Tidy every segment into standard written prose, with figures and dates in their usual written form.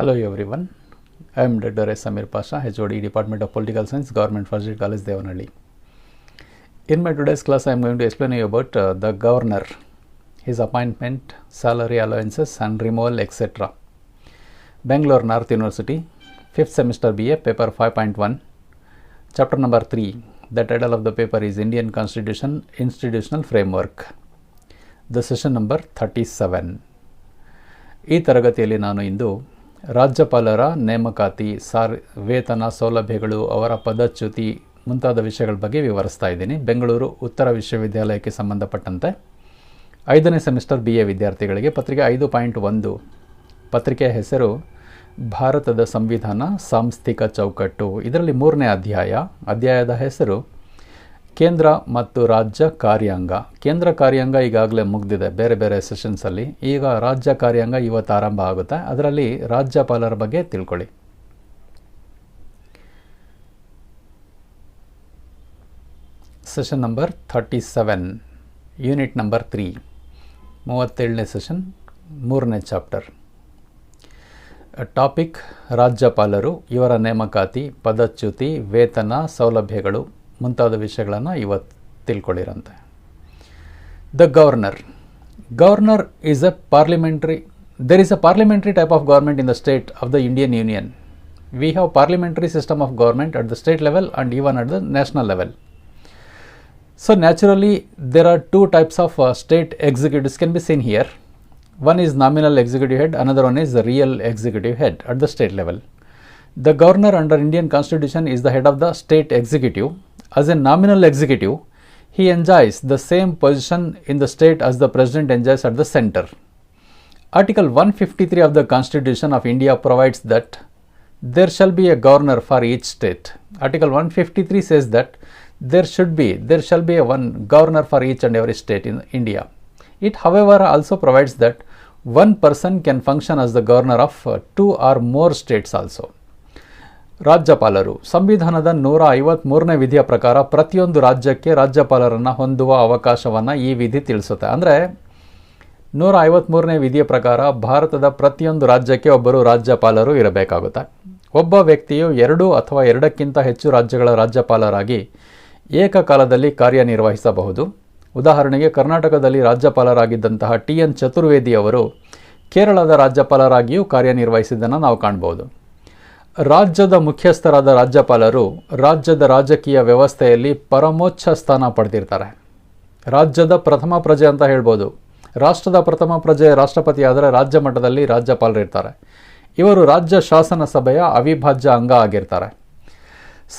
Hello everyone, I am Dr. S. Samir Pasha, HOD Department of Political Science, Government First Grade College, Devanhalli. In my today's class, I am going to explain you about the governor, his appointment, salary allowances and removal, etc. Bangalore North University, 5th semester BA, paper 5.1, chapter number 3. The title of the paper is Indian Constitution, Institutional Framework. The session number 37. ಈ ತರಗತಿಯಲ್ಲಿ ನಾನು ಇಂದು ರಾಜ್ಯಪಾಲರ ನೇಮಕಾತಿ, ವೇತನ ಸೌಲಭ್ಯಗಳು, ಅವರ ಪದಚ್ಯುತಿ ಮುಂತಾದ ವಿಷಯಗಳ ಬಗ್ಗೆ ವಿವರಿಸ್ತಾ ಇದ್ದೀನಿ. ಬೆಂಗಳೂರು ಉತ್ತರ ವಿಶ್ವವಿದ್ಯಾಲಯಕ್ಕೆ ಸಂಬಂಧಪಟ್ಟಂತೆ 5ನೇ ಸೆಮಿಸ್ಟರ್ BA ವಿದ್ಯಾರ್ಥಿಗಳಿಗೆ ಪತ್ರಿಕೆ 5.1. ಪತ್ರಿಕೆಯ ಹೆಸರು ಭಾರತದ ಸಂವಿಧಾನ ಸಾಂಸ್ಥಿಕ ಚೌಕಟ್ಟು. ಇದರಲ್ಲಿ 3ನೇ ಅಧ್ಯಾಯದ ಹೆಸರು ಕೇಂದ್ರ ಮತ್ತು ರಾಜ್ಯ ಕಾರ್ಯಾಂಗ. ಕೇಂದ್ರ ಕಾರ್ಯಾಂಗ ಈಗಾಗಲೇ ಮುಗಿದಿದೆ ಬೇರೆ ಬೇರೆ ಸೆಷನ್ಸಲ್ಲಿ. ಈಗ ರಾಜ್ಯ ಕಾರ್ಯಾಂಗ ಇವತ್ತು ಆರಂಭ ಆಗುತ್ತೆ. ಅದರಲ್ಲಿ ರಾಜ್ಯಪಾಲರ ಬಗ್ಗೆ ತಿಳ್ಕೊಳ್ಳಿ. ಸೆಷನ್ ನಂಬರ್ 37, ಯೂನಿಟ್ ನಂಬರ್ 3, 37ನೇ ಸೆಷನ್, 3ನೇ ಚಾಪ್ಟರ್. ಟಾಪಿಕ್ ರಾಜ್ಯಪಾಲರು, ಇವರ ನೇಮಕಾತಿ, ಪದಚ್ಯುತಿ, ವೇತನ, ಸೌಲಭ್ಯಗಳು ಮುಂತಾದ ವಿಷಯಗಳನ್ನು ಇವತ್ತು ತಿಳ್ಕೊಳ್ಳಿರಂತೆ. The governor is a parliamentary. There is a parliamentary type of government in the state of the Indian union. We have parliamentary system of government at the state level and even at the national level. So naturally there are two types of state executives can be seen here. One is nominal executive head, another one is the real executive head at the state level. The governor under Indian Constitution is the head of the state executive. As a nominal executive, he enjoys the same position in the state as the president enjoys at the center. Article 153 of the Constitution of India provides that there shall be a governor for each state. Article 153 says that there shall be a one governor for each and every state in India. It, however, also provides that one person can function as the governor of 2 or more states also. ರಾಜ್ಯಪಾಲರು ಸಂವಿಧಾನದ 153ನೇ ವಿಧಿಯ ಪ್ರಕಾರ ಪ್ರತಿಯೊಂದು ರಾಜ್ಯಕ್ಕೆ ರಾಜ್ಯಪಾಲರನ್ನು ಹೊಂದುವ ಅವಕಾಶವನ್ನು ಈ ವಿಧಿ ತಿಳಿಸುತ್ತೆ. ಅಂದರೆ 153ನೇ ವಿಧಿಯ ಪ್ರಕಾರ ಭಾರತದ ಪ್ರತಿಯೊಂದು ರಾಜ್ಯಕ್ಕೆ ಒಬ್ಬರು ರಾಜ್ಯಪಾಲರು ಇರಬೇಕಾಗುತ್ತೆ. ಒಬ್ಬ ವ್ಯಕ್ತಿಯು 2 ಅಥವಾ 2ಕ್ಕಿಂತ ಹೆಚ್ಚು ರಾಜ್ಯಗಳ ರಾಜ್ಯಪಾಲರಾಗಿ ಏಕಕಾಲದಲ್ಲಿ ಕಾರ್ಯನಿರ್ವಹಿಸಬಹುದು. ಉದಾಹರಣೆಗೆ ಕರ್ನಾಟಕದಲ್ಲಿ ರಾಜ್ಯಪಾಲರಾಗಿದ್ದಂತಹ TN ಚತುರ್ವೇದಿ ಅವರು ಕೇರಳದ ರಾಜ್ಯಪಾಲರಾಗಿಯೂ ಕಾರ್ಯನಿರ್ವಹಿಸಿದ್ದನ್ನು ನಾವು ಕಾಣಬಹುದು. ರಾಜ್ಯದ ಮುಖ್ಯಸ್ಥರಾದ ರಾಜ್ಯಪಾಲರು ರಾಜ್ಯದ ರಾಜಕೀಯ ವ್ಯವಸ್ಥೆಯಲ್ಲಿ ಪರಮೋಚ್ಚ ಸ್ಥಾನ ಪಡೆದಿರ್ತಾರೆ. ರಾಜ್ಯದ ಪ್ರಥಮ ಪ್ರಜೆ ಅಂತ ಹೇಳ್ಬೋದು. ರಾಷ್ಟ್ರದ ಪ್ರಥಮ ಪ್ರಜೆ ರಾಷ್ಟ್ರಪತಿ ಆದರೆ ರಾಜ್ಯ ಮಟ್ಟದಲ್ಲಿ ರಾಜ್ಯಪಾಲರಿರ್ತಾರೆ. ಇವರು ರಾಜ್ಯ ಶಾಸನ ಸಭೆಯ ಅವಿಭಾಜ್ಯ ಅಂಗ ಆಗಿರ್ತಾರೆ.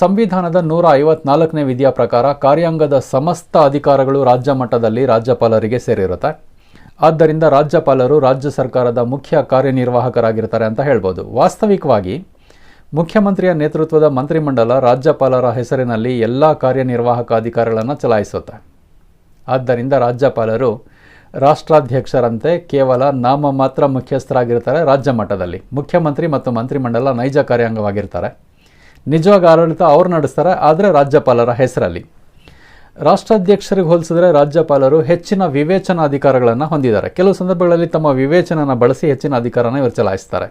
ಸಂವಿಧಾನದ 154ನೇ ವಿಧಿಯ ಪ್ರಕಾರ ಕಾರ್ಯಾಂಗದ ಸಮಸ್ತ ಅಧಿಕಾರಗಳು ರಾಜ್ಯ ಮಟ್ಟದಲ್ಲಿ ರಾಜ್ಯಪಾಲರಿಗೆ ಸೇರಿರುತ್ತೆ. ಆದ್ದರಿಂದ ರಾಜ್ಯಪಾಲರು ರಾಜ್ಯ ಸರ್ಕಾರದ ಮುಖ್ಯ ಕಾರ್ಯನಿರ್ವಾಹಕರಾಗಿರ್ತಾರೆ ಅಂತ ಹೇಳ್ಬೋದು. ವಾಸ್ತವಿಕವಾಗಿ ಮುಖ್ಯಮಂತ್ರಿಯ ನೇತೃತ್ವದ ಮಂತ್ರಿಮಂಡಲ ರಾಜ್ಯಪಾಲರ ಹೆಸರಿನಲ್ಲಿ ಎಲ್ಲ ಕಾರ್ಯನಿರ್ವಾಹಕ ಅಧಿಕಾರಗಳನ್ನು ಚಲಾಯಿಸುತ್ತೆ. ಆದ್ದರಿಂದ ರಾಜ್ಯಪಾಲರು ರಾಷ್ಟ್ರಾಧ್ಯಕ್ಷರಂತೆ ಕೇವಲ ನಾಮ ಮಾತ್ರ ಮುಖ್ಯಸ್ಥರಾಗಿರ್ತಾರೆ. ರಾಜ್ಯ ಮಟ್ಟದಲ್ಲಿ ಮುಖ್ಯಮಂತ್ರಿ ಮತ್ತು ಮಂತ್ರಿಮಂಡಲ ನೈಜ ಕಾರ್ಯಾಂಗವಾಗಿರ್ತಾರೆ. ನಿಜವಾಗಿ ಆಡಳಿತ ಅವರು ನಡೆಸ್ತಾರೆ, ಆದರೆ ರಾಜ್ಯಪಾಲರ ಹೆಸರಲ್ಲಿ. ರಾಷ್ಟ್ರಾಧ್ಯಕ್ಷರಿಗೆ ಹೋಲಿಸಿದ್ರೆ ರಾಜ್ಯಪಾಲರು ಹೆಚ್ಚಿನ ವಿವೇಚನಾ ಅಧಿಕಾರಗಳನ್ನು ಹೊಂದಿದ್ದಾರೆ. ಕೆಲವು ಸಂದರ್ಭಗಳಲ್ಲಿ ತಮ್ಮ ವಿವೇಚನನ ಬಳಸಿ ಹೆಚ್ಚಿನ ಅಧಿಕಾರನ ಇವರು ಚಲಾಯಿಸ್ತಾರೆ.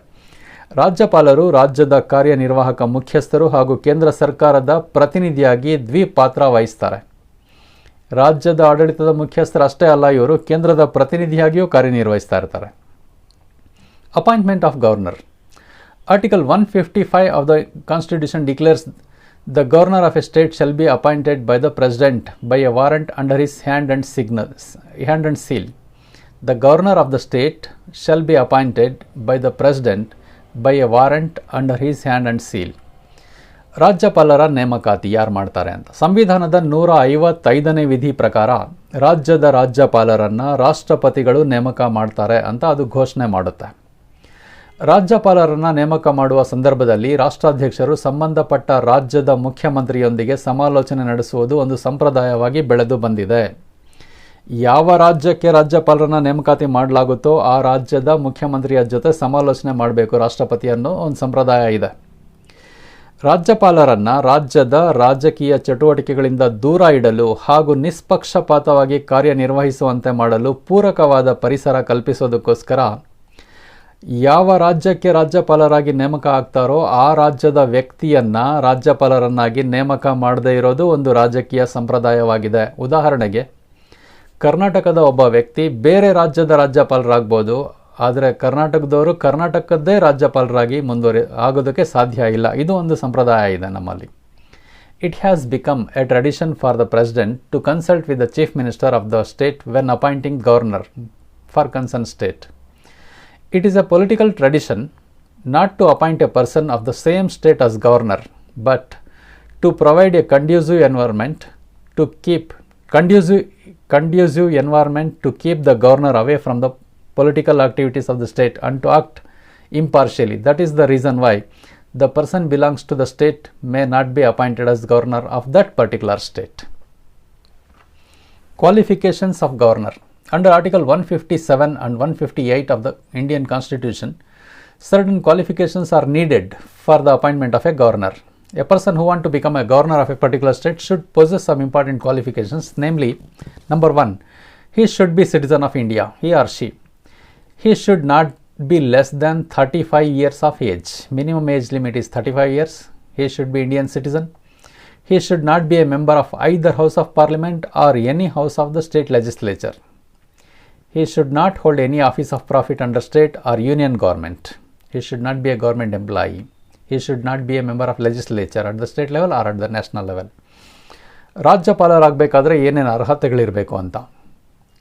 ರಾಜ್ಯಪಾಲರು ರಾಜ್ಯದ ಕಾರ್ಯನಿರ್ವಾಹಕ ಮುಖ್ಯಸ್ಥರು ಹಾಗೂ ಕೇಂದ್ರ ಸರ್ಕಾರದ ಪ್ರತಿನಿಧಿಯಾಗಿ ದ್ವಿಪಾತ್ರ ವಹಿಸ್ತಾರೆ. ರಾಜ್ಯದ ಆಡಳಿತದ ಮುಖ್ಯಸ್ಥರು ಅಷ್ಟೇ ಅಲ್ಲ, ಇವರು ಕೇಂದ್ರದ ಪ್ರತಿನಿಧಿಯಾಗಿಯೂ ಕಾರ್ಯನಿರ್ವಹಿಸ್ತಾ ಇರ್ತಾರೆ. Appointment of governor. Article 155 of the Constitution declares the governor of a state shall be appointed by the president by a warrant under his hand and seal. The governor of the state shall be appointed by the president by a warrant under his hand and seal. ರಾಜ್ಯಪಾಲರ ನೇಮಕಾತಿ ಯಾರು ಮಾಡ್ತಾರೆ ಅಂತ ಸಂವಿಧಾನದ 155ನೇ ವಿಧಿ ಪ್ರಕಾರ ರಾಜ್ಯದ ರಾಜ್ಯಪಾಲರನ್ನು ರಾಷ್ಟ್ರಪತಿಗಳು ನೇಮಕ ಮಾಡ್ತಾರೆ ಅಂತ ಅದು ಘೋಷಣೆ ಮಾಡುತ್ತೆ. ರಾಜ್ಯಪಾಲರನ್ನು ನೇಮಕ ಮಾಡುವ ಸಂದರ್ಭದಲ್ಲಿ ರಾಷ್ಟ್ರಾಧ್ಯಕ್ಷರು ಸಂಬಂಧಪಟ್ಟ ರಾಜ್ಯದ ಮುಖ್ಯಮಂತ್ರಿಯೊಂದಿಗೆ ಸಮಾಲೋಚನೆ ನಡೆಸುವುದು ಒಂದು ಸಂಪ್ರದಾಯವಾಗಿ ಬೆಳೆದು ಬಂದಿದೆ. ಯಾವ ರಾಜ್ಯಕ್ಕೆ ರಾಜ್ಯಪಾಲರನ್ನ ನೇಮಕಾತಿ ಮಾಡಲಾಗುತ್ತೋ ಆ ರಾಜ್ಯದ ಮುಖ್ಯಮಂತ್ರಿಯ ಜೊತೆ ಸಮಾಲೋಚನೆ ಮಾಡಬೇಕು ರಾಷ್ಟ್ರಪತಿ ಅನ್ನೋ ಒಂದು ಸಂಪ್ರದಾಯ ಇದೆ. ರಾಜ್ಯಪಾಲರನ್ನು ರಾಜ್ಯದ ರಾಜಕೀಯ ಚಟುವಟಿಕೆಗಳಿಂದ ದೂರ ಇಡಲು ಹಾಗೂ ನಿಷ್ಪಕ್ಷಪಾತವಾಗಿ ಕಾರ್ಯನಿರ್ವಹಿಸುವಂತೆ ಮಾಡಲು ಪೂರಕವಾದ ಪರಿಸರ ಕಲ್ಪಿಸೋದಕ್ಕೋಸ್ಕರ ಯಾವ ರಾಜ್ಯಕ್ಕೆ ರಾಜ್ಯಪಾಲರಾಗಿ ನೇಮಕ ಆಗ್ತಾರೋ ಆ ರಾಜ್ಯದ ವ್ಯಕ್ತಿಯನ್ನು ರಾಜ್ಯಪಾಲರನ್ನಾಗಿ ನೇಮಕ ಮಾಡದೇ ಇರೋದು ಒಂದು ರಾಜಕೀಯ ಸಂಪ್ರದಾಯವಾಗಿದೆ. ಉದಾಹರಣೆಗೆ, ಕರ್ನಾಟಕದ ಒಬ್ಬ ವ್ಯಕ್ತಿ ಬೇರೆ ರಾಜ್ಯದ ರಾಜ್ಯಪಾಲರಾಗ್ಬೋದು, ಆದರೆ ಕರ್ನಾಟಕದವರು ಕರ್ನಾಟಕದ್ದೇ ರಾಜ್ಯಪಾಲರಾಗಿ ಆಗೋದಕ್ಕೆ ಸಾಧ್ಯ ಇಲ್ಲ. ಇದು ಒಂದು ಸಂಪ್ರದಾಯ ಇದೆ ನಮ್ಮಲ್ಲಿ. It has become a tradition for the president to consult with the chief minister of the state when appointing governor for concerned state. It is a political tradition not to appoint a person of the same state as governor, but to provide a conducive environment to keep the governor away from the political activities of the state and to act impartially. That is the reason why the person belongs to the state may not be appointed as governor of that particular state. Qualifications of governor. Under Article 157 and 158 of the Indian Constitution, certain qualifications are needed for the appointment of a governor. A person who wants to become a governor of a particular state should possess some important qualifications, namely, number 1, he should be citizen of India, he or she. He should not be less than 35 years of age. Minimum age limit is 35 years. He should be Indian citizen. He should not be a member of either House of Parliament or any house of the state legislature. He should not hold any office of profit under state or union government. He should not be a government employee. He should not be a member of legislature at the state level or at the national level. ರಾಜ್ಯಪಾಲರಾಗಬೇಕಾದ್ರೆ ಏನೇನು ಅರ್ಹತೆಗಳಿರಬೇಕು ಅಂತ.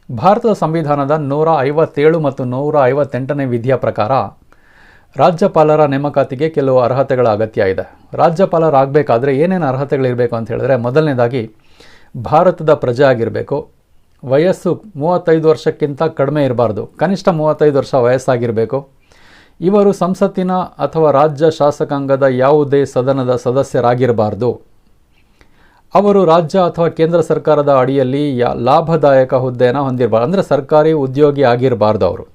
ಭಾರತದ ಸಂವಿಧಾನದ 157 ಮತ್ತು 158ನೇ ವಿಧಿಯ ಪ್ರಕಾರ ರಾಜ್ಯಪಾಲರ ನೇಮಕಾತಿಗೆ ಕೆಲವು ಅರ್ಹತೆಗಳ ಅಗತ್ಯ ಇದೆ. ರಾಜ್ಯಪಾಲರಾಗಬೇಕಾದ್ರೆ ಏನೇನು ಅರ್ಹತೆಗಳಿರಬೇಕು ಅಂತ ಹೇಳಿದ್ರೆ, ಮೊದಲನೇದಾಗಿ ಭಾರತದ ಪ್ರಜೆ ಆಗಿರಬೇಕು. ವಯಸ್ಸು 35 ವರ್ಷಕ್ಕಿಂತ ಕಡಿಮೆ ಇರಬಾರ್ದು. ಕನಿಷ್ಠ 35 ವರ್ಷ ವಯಸ್ಸಾಗಿರಬೇಕು. ಇವರು ಸಂಸತ್ತಿನ ಅಥವಾ ರಾಜ್ಯ ಶಾಸಕಾಂಗದ ಯಾವುದೇ ಸದನದ ಸದಸ್ಯರಾಗಿರಬಾರ್ದು. ಅವರು ರಾಜ್ಯ ಅಥವಾ ಕೇಂದ್ರ ಸರ್ಕಾರದ ಅಡಿಯಲ್ಲಿ ಲಾಭದಾಯಕ ಹುದ್ದೆಯನ್ನು ಹೊಂದಿರಬಾರ್ದು. ಅಂದರೆ ಸರ್ಕಾರಿ ಉದ್ಯೋಗಿ ಆಗಿರಬಾರ್ದು. ಅವರು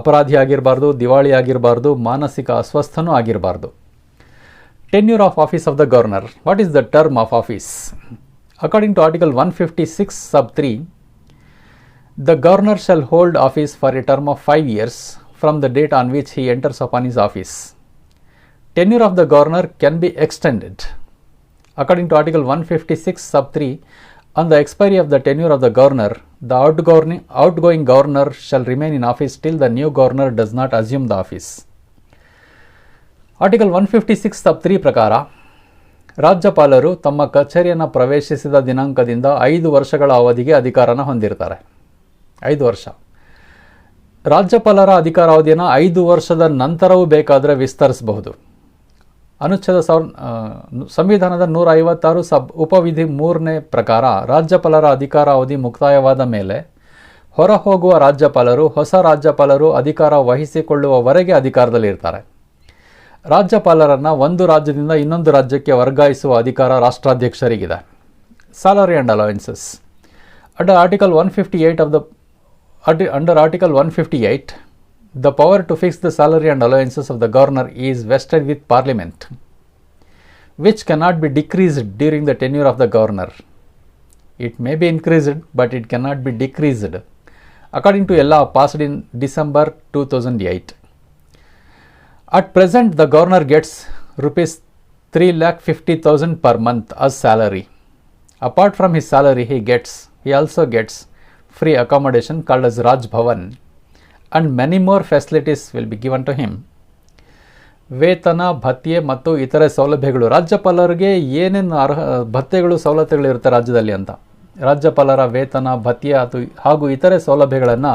ಅಪರಾಧಿ ಆಗಿರಬಾರ್ದು, ದಿವಾಳಿ ಆಗಿರಬಾರ್ದು, ಮಾನಸಿಕ ಅಸ್ವಸ್ಥನೂ ಆಗಿರಬಾರ್ದು. Tenure of office of the governor. What is the term of office? According to article 156 sub 3, the governor shall hold office for a term of 5 years from the date on which he enters upon his office. Tenure of the governor can be extended. According to Article 156 sub 3, on the expiry of the tenure of the governor, the outgoing governor shall remain in office till the new governor does not assume the office. Article 156 sub 3 ಪ್ರಕಾರ ರಾಜ್ಯಪಾಲರು ತಮ್ಮ ಕಚೇರಿಯನ್ನು ಪ್ರವೇಶಿಸಿದ ದಿನಾಂಕದಿಂದ 5 ವರ್ಷಗಳ ಅವಧಿಗೆ ಅಧಿಕಾರನ ಹೊಂದಿರ್ತಾರೆ. 5 ವರ್ಷ. ರಾಜ್ಯಪಾಲರ ಅಧಿಕಾರಾವಧಿಯನ್ನು 5 ವರ್ಷದ ನಂತರವೂ ಬೇಕಾದರೆ ವಿಸ್ತರಿಸಬಹುದು. ಅನುಚ್ಛೇದ ಸಂವಿಧಾನದ 156 ಉಪವಿಧಿ 3ನೇ ಪ್ರಕಾರ ರಾಜ್ಯಪಾಲರ ಅಧಿಕಾರಾವಧಿ ಮುಕ್ತಾಯವಾದ ಮೇಲೆ ಹೊರಹೋಗುವ ರಾಜ್ಯಪಾಲರು ಹೊಸ ರಾಜ್ಯಪಾಲರು ಅಧಿಕಾರ ವಹಿಸಿಕೊಳ್ಳುವವರೆಗೆ ಅಧಿಕಾರದಲ್ಲಿರ್ತಾರೆ. ರಾಜ್ಯಪಾಲರನ್ನು ಒಂದು ರಾಜ್ಯದಿಂದ ಇನ್ನೊಂದು ರಾಜ್ಯಕ್ಕೆ ವರ್ಗಾಯಿಸುವ ಅಧಿಕಾರ ರಾಷ್ಟ್ರಾಧ್ಯಕ್ಷರಿಗಿದೆ. Salary and allowances. Under article 158, the power to fix the salary and allowances of the governor is vested with Parliament, which cannot be decreased during the tenure of the governor. It may be increased, but it cannot be decreased, according to a law passed in December 2008. At present, the governor gets rupees 3,50,000 per month as salary. Apart from his salary, he also gets free accommodation called as Raj Bhavan, and many more facilities will be given to him. ವೇತನ, ಭತ್ಯೆ ಮತ್ತು ಇತರೆ ಸೌಲಭ್ಯಗಳು. ರಾಜ್ಯಪಾಲರಿಗೆ ಏನೇನು ಭತ್ಯೆಗಳು, ಸವಲತ್ತುಗಳು ಇರುತ್ತೆ ರಾಜ್ಯದಲ್ಲಿ ಅಂತ. ರಾಜ್ಯಪಾಲರ ವೇತನ, ಭತ್ಯೆ ಹಾಗೂ ಇತರೆ ಸೌಲಭ್ಯಗಳನ್ನು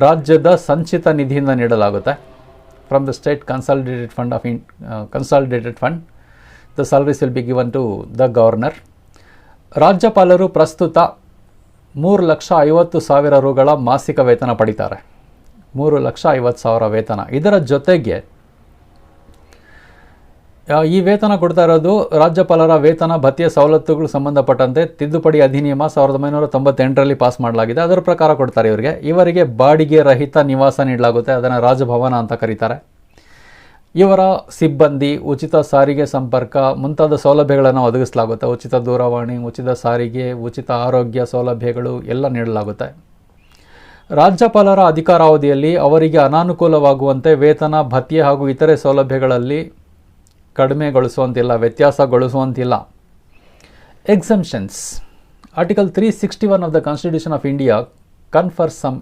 ರಾಜ್ಯದ ಸಂಚಿತ ನಿಧಿಯಿಂದ ನೀಡಲಾಗುತ್ತೆ. From the state consolidated fund the salaries will be given to the governor. ರಾಜ್ಯಪಾಲರು ಪ್ರಸ್ತುತ 3,50,000 ರೂಗಳ ಮಾಸಿಕ ವೇತನ ಪಡಿತಾರೆ. 3,50,000 ವೇತನ. ಇದರ ಜೊತೆಗೆ ಈ ವೇತನ ಕೊಡ್ತಾ ಇರೋದು ರಾಜ್ಯಪಾಲರ ವೇತನ, ಭತ್ಯೆ, ಸವಲತ್ತುಗಳು ಸಂಬಂಧಪಟ್ಟಂತೆ ತಿದ್ದುಪಡಿ ಅಧಿನಿಯಮ 1998ರಲ್ಲಿ ಪಾಸ್ ಮಾಡಲಾಗಿದೆ. ಅದರ ಪ್ರಕಾರ ಕೊಡ್ತಾರೆ ಇವರಿಗೆ ಬಾಡಿಗೆ ರಹಿತ ನಿವಾಸ ನೀಡಲಾಗುತ್ತೆ. ಅದನ್ನು ರಾಜಭವನ ಅಂತ ಕರೀತಾರೆ. ಇವರ ಸಿಬ್ಬಂದಿ, ಉಚಿತ ಸಾರಿಗೆ ಸಂಪರ್ಕ ಮುಂತಾದ ಸೌಲಭ್ಯಗಳನ್ನು ಒದಗಿಸಲಾಗುತ್ತೆ. ಉಚಿತ ದೂರವಾಣಿ, ಉಚಿತ ಸಾರಿಗೆ, ಉಚಿತ ಆರೋಗ್ಯ ಸೌಲಭ್ಯಗಳು ಎಲ್ಲ ನೀಡಲಾಗುತ್ತೆ. ರಾಜ್ಯಪಾಲರ ಅಧಿಕಾರಾವಧಿಯಲ್ಲಿ ಅವರಿಗೆ ಅನಾನುಕೂಲವಾಗುವಂತೆ ವೇತನ, ಭತ್ಯೆ ಹಾಗೂ ಇತರೆ ಸೌಲಭ್ಯಗಳಲ್ಲಿ ಕಡಿಮೆಗೊಳಿಸುವಂತಿಲ್ಲ, ವ್ಯತ್ಯಾಸಗೊಳಿಸುವಂತಿಲ್ಲ. Exemptions. Article 361 of the Constitution of India confers some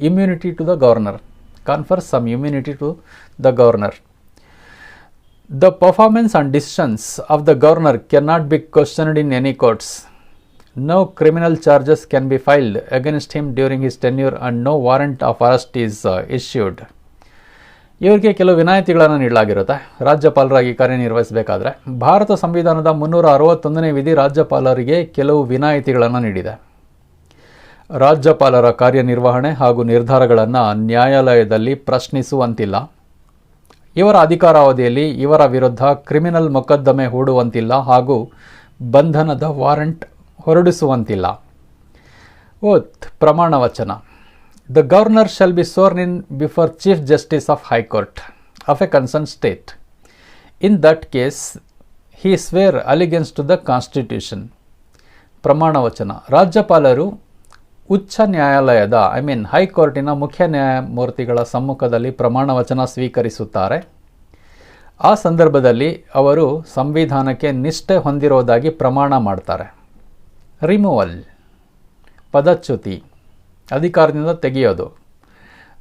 immunity to the governor. The performance and decisions of the governor cannot be questioned in any courts. No criminal charges can be filed against him during his tenure and no warrant of arrest is issued. ಇವರಿಗೆ ಕೆಲವು ವಿನಾಯಿತಿಗಳನ್ನು ನೀಡಲಾಗಿರುತ್ತೆ ರಾಜ್ಯಪಾಲರಾಗಿ ಕಾರ್ಯನಿರ್ವಹಿಸಬೇಕಾದ್ರೆ. ಭಾರತ ಸಂವಿಧಾನದ 361ನೇ ವಿಧಿ ರಾಜ್ಯಪಾಲರಿಗೆ ಕೆಲವು ವಿನಾಯಿತಿಗಳನ್ನು ನೀಡಿದೆ. ರಾಜ್ಯಪಾಲರ ಕಾರ್ಯನಿರ್ವಹಣೆ ಹಾಗೂ ನಿರ್ಧಾರಗಳನ್ನು ನ್ಯಾಯಾಲಯದಲ್ಲಿ ಪ್ರಶ್ನಿಸುವಂತಿಲ್ಲ. ಇವರ ಅಧಿಕಾರಾವಧಿಯಲ್ಲಿ ಇವರ ವಿರುದ್ಧ ಕ್ರಿಮಿನಲ್ ಮೊಕದ್ದಮೆ ಹೂಡುವಂತಿಲ್ಲ ಹಾಗೂ ಬಂಧನದ ವಾರೆಂಟ್ ಹೊರಡಿಸುವಂತಿಲ್ಲ. ಓತ್. ಪ್ರಮಾಣ ವಚನ. The governor shall be sworn in before Chief Justice of High Court of a concerned state. In that case, he swear allegiance to the Constitution. ಪ್ರಮಾಣ ವಚನ. ರಾಜ್ಯಪಾಲರು ಉಚ್ಚ ನ್ಯಾಯಾಲಯದ ಹೈಕೋರ್ಟಿನ ಮುಖ್ಯ ನ್ಯಾಯಮೂರ್ತಿಗಳ ಸಮ್ಮುಖದಲ್ಲಿ ಪ್ರಮಾಣ ವಚನ ಸ್ವೀಕರಿಸುತ್ತಾರೆ. ಆ ಸಂದರ್ಭದಲ್ಲಿ ಅವರು ಸಂವಿಧಾನಕ್ಕೆ ನಿಷ್ಠೆ ಹೊಂದಿರುವುದಾಗಿ ಪ್ರಮಾಣ ಮಾಡ್ತಾರೆ. ರಿಮೂವಲ್. ಪದಚ್ಯುತಿ. ಅಧಿಕಾರದಿಂದ ತೆಗೆಯೋದು.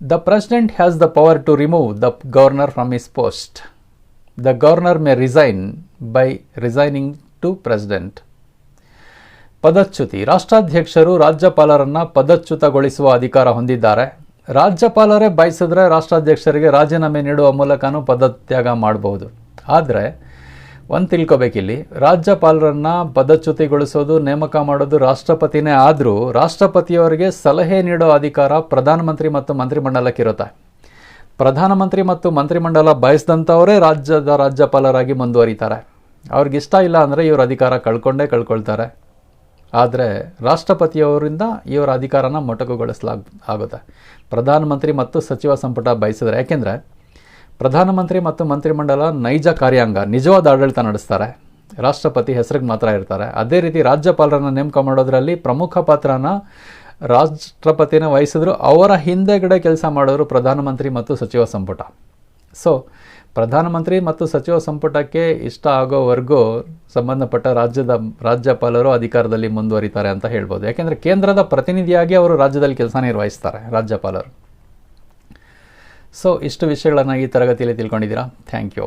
The president has the power to remove the governor from his post. The governor may resign by resigning to president. ಪದಚ್ಯುತಿ. ರಾಷ್ಟ್ರಾಧ್ಯಕ್ಷರು ರಾಜ್ಯಪಾಲರನ್ನು ಪದಚ್ಯುತಗೊಳಿಸುವ ಅಧಿಕಾರ ಹೊಂದಿದ್ದಾರೆ. ರಾಜ್ಯಪಾಲರೇ ಬಯಸಿದ್ರೆ ರಾಷ್ಟ್ರಾಧ್ಯಕ್ಷರಿಗೆ ರಾಜೀನಾಮೆ ನೀಡುವ ಮೂಲಕನೂ ಪದತ್ಯಾಗ ಮಾಡಬಹುದು. ಆದರೆ ಒಂದು ತಿಳ್ಕೊಬೇಕಿಲ್ಲಿ, ರಾಜ್ಯಪಾಲರನ್ನು ಪದಚ್ಯುತಿಗೊಳಿಸೋದು, ನೇಮಕ ಮಾಡೋದು ರಾಷ್ಟ್ರಪತಿನೇ ಆದರೂ ರಾಷ್ಟ್ರಪತಿಯವರಿಗೆ ಸಲಹೆ ನೀಡೋ ಅಧಿಕಾರ ಪ್ರಧಾನಮಂತ್ರಿ ಮತ್ತು ಮಂತ್ರಿಮಂಡಲಕ್ಕಿರುತ್ತೆ. ಪ್ರಧಾನಮಂತ್ರಿ ಮತ್ತು ಮಂತ್ರಿಮಂಡಲ ಬಯಸಿದಂಥವರೇ ರಾಜ್ಯಪಾಲರಾಗಿ ಮುಂದುವರಿತಾರೆ. ಅವ್ರಿಗಿಷ್ಟ ಇಲ್ಲ ಅಂದರೆ ಇವ್ರ ಅಧಿಕಾರ ಕಳ್ಕೊಳ್ತಾರೆ. ಆದರೆ ರಾಷ್ಟ್ರಪತಿಯವರಿಂದ ಇವರ ಅಧಿಕಾರನ ಮೊಟಕುಗೊಳಿಸಲಾಗುತ್ತೆ ಪ್ರಧಾನಮಂತ್ರಿ ಮತ್ತು ಸಚಿವ ಸಂಪುಟ ಬಯಸಿದ್ರೆ. ಯಾಕೆಂದರೆ ಪ್ರಧಾನಮಂತ್ರಿ ಮತ್ತು ಮಂತ್ರಿಮಂಡಲ ನೈಜ ಕಾರ್ಯಾಂಗ, ನಿಜವಾದ ಆಡಳಿತ ನಡೆಸ್ತಾರೆ. ರಾಷ್ಟ್ರಪತಿ ಹೆಸರಿಗೆ ಮಾತ್ರ ಇರ್ತಾರೆ. ಅದೇ ರೀತಿ ರಾಜ್ಯಪಾಲರನ್ನು ನೇಮಕ ಮಾಡೋದರಲ್ಲಿ ಪ್ರಮುಖ ಪಾತ್ರನ ರಾಷ್ಟ್ರಪತಿನ ವಹಿಸಿದ್ರು ಅವರ ಹಿಂದೆಗಡೆ ಕೆಲಸ ಮಾಡೋರು ಪ್ರಧಾನಮಂತ್ರಿ ಮತ್ತು ಸಚಿವ ಸಂಪುಟ. ಸೊ ಪ್ರಧಾನಮಂತ್ರಿ ಮತ್ತು ಸಚಿವ ಸಂಪುಟಕ್ಕೆ ಇಷ್ಟ ಆಗೋವರೆಗೂ ಸಂಬಂಧಪಟ್ಟ ರಾಜ್ಯಪಾಲರು ಅಧಿಕಾರದಲ್ಲಿ ಮುಂದುವರಿತಾರೆ ಅಂತ ಹೇಳ್ಬೋದು. ಯಾಕೆಂದರೆ ಕೇಂದ್ರದ ಪ್ರತಿನಿಧಿಯಾಗಿ ಅವರು ರಾಜ್ಯದಲ್ಲಿ ಕೆಲಸ ನಿರ್ವಹಿಸ್ತಾರೆ ರಾಜ್ಯಪಾಲರು. ಸೊ ಇಷ್ಟು ವಿಷಯಗಳನ್ನು ಈ ತರಗತಿಯಲ್ಲಿ ತಿಳ್ಕೊಂಡಿದ್ದೀರಾ. Thank you.